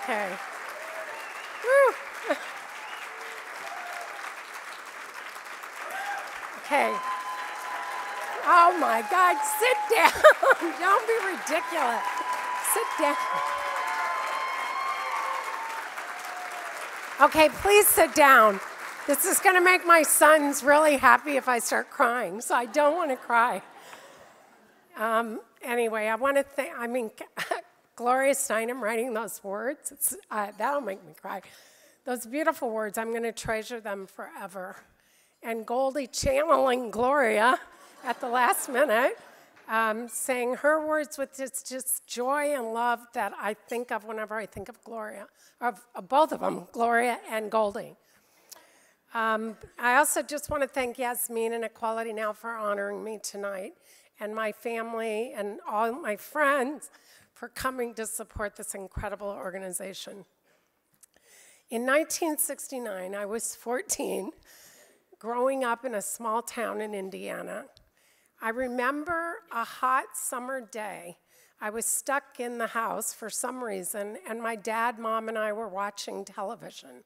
Okay. Woo. Okay. Oh my God, sit down. Don't be ridiculous. Sit down. Okay, please sit down. This is going to make my sons really happy if I start crying, so I don't want to cry. Anyway, I want to thank, Gloria Steinem writing those words, that'll make me cry. Those beautiful words, I'm going to treasure them forever. And Goldie channeling Gloria at the last minute, saying her words with just joy and love that I think of whenever I think of Gloria, of both of them, Gloria and Goldie. I also just want to thank Yasmin and Equality Now for honoring me tonight, and my family and all my friends for coming to support this incredible organization. In 1969, I was 14, growing up in a small town in Indiana. I remember a hot summer day. I was stuck in the house for some reason, and my dad, mom, and I were watching television.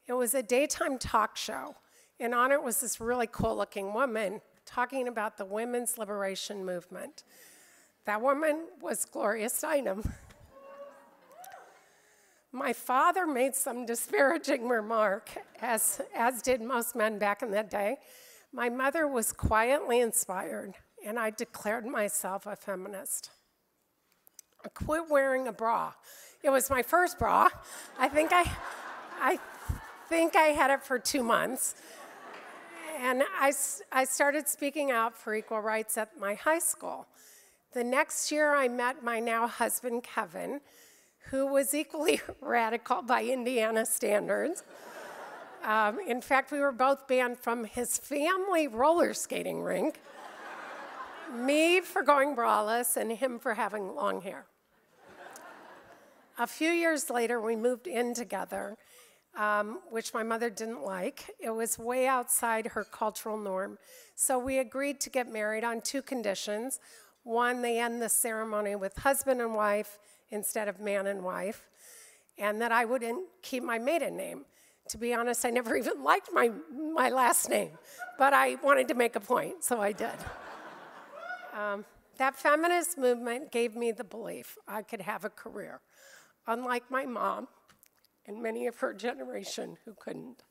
It was a daytime talk show, and on it was this really cool-looking woman talking about the women's liberation movement. That woman was Gloria Steinem. My father made some disparaging remark, as did most men back in that day. My mother was quietly inspired, and I declared myself a feminist. I quit wearing a bra. It was my first bra. I think I had it for 2 months. And I started speaking out for equal rights at my high school. The next year, I met my now husband, Kevin, who was equally radical by Indiana standards. In fact, we were both banned from his family roller skating rink, me for going braless and him for having long hair. A few years later, we moved in together, which my mother didn't like. It was way outside her cultural norm. So we agreed to get married on 2 conditions. One, they end the ceremony with husband and wife instead of man and wife, and that I wouldn't keep my maiden name. To be honest, I never even liked my last name, but I wanted to make a point, so I did. That feminist movement gave me the belief I could have a career, unlike my mom and many of her generation who couldn't.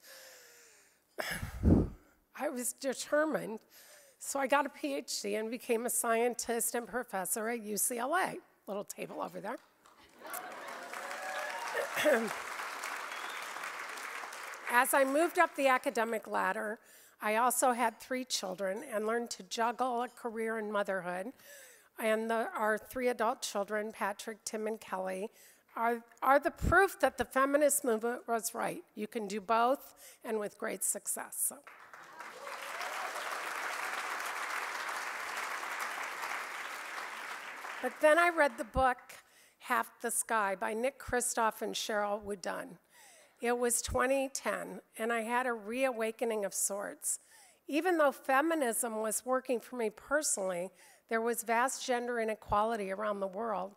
I was determined, so I got a Ph.D. and became a scientist and professor at UCLA. Little table over there. As I moved up the academic ladder, I also had 3 children and learned to juggle a career in motherhood. And our 3 adult children, Patrick, Tim, and Kelly, are the proof that the feminist movement was right. You can do both, and with great success. So. But then I read the book, Half the Sky, by Nick Kristof and Cheryl Woodun. It was 2010, and I had a reawakening of sorts. Even though feminism was working for me personally, there was vast gender inequality around the world.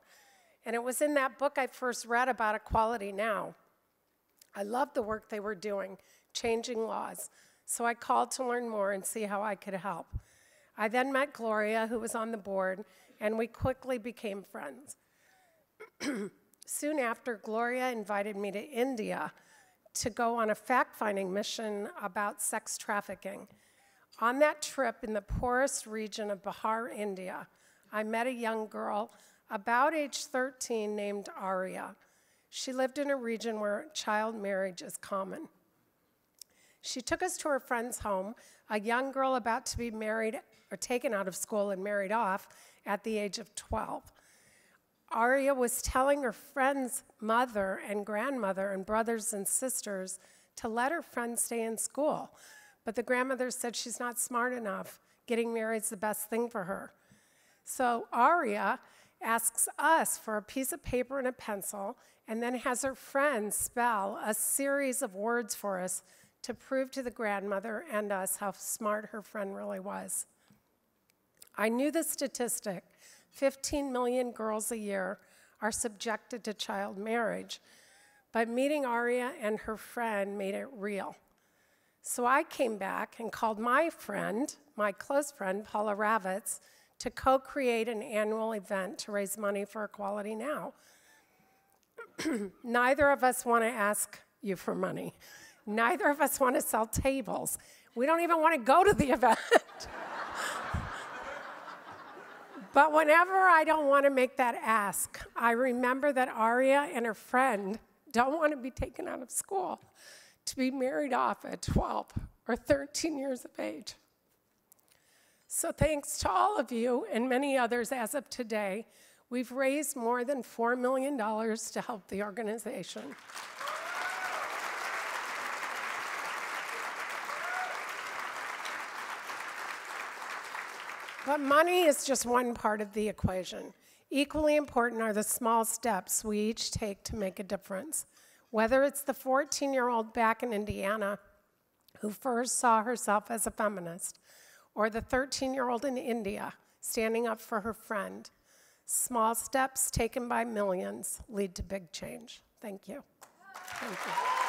And it was in that book I first read about Equality Now. I loved the work they were doing, changing laws. So I called to learn more and see how I could help. I then met Gloria, who was on the board, and we quickly became friends. Soon after, Gloria invited me to India to go on a fact-finding mission about sex trafficking. On that trip in the poorest region of Bihar, India, I met a young girl about age 13 named Arya. She lived in a region where child marriage is common. She took us to her friend's home, a young girl about to be married or taken out of school and married off at the age of 12. Arya was telling her friend's mother and grandmother and brothers and sisters to let her friend stay in school. But the grandmother said she's not smart enough. Getting married is the best thing for her. So Arya asks us for a piece of paper and a pencil, and then has her friend spell a series of words for us to prove to the grandmother and us how smart her friend really was. I knew the statistic, 15 million girls a year are subjected to child marriage. But meeting Aria and her friend made it real. So I came back and called my friend, my close friend, Paula Ravitz, to co-create an annual event to raise money for Equality Now. Neither of us want to ask you for money. Neither of us want to sell tables. We don't even want to go to the event. But whenever I don't want to make that ask, I remember that Aria and her friend don't want to be taken out of school to be married off at 12 or 13 years of age. So thanks to all of you and many others as of today, we've raised more than $4 million to help the organization. But money is just one part of the equation. Equally important are the small steps we each take to make a difference. Whether it's the 14-year-old back in Indiana who first saw herself as a feminist, or the 13-year-old in India standing up for her friend, small steps taken by millions lead to big change. Thank you. Thank you.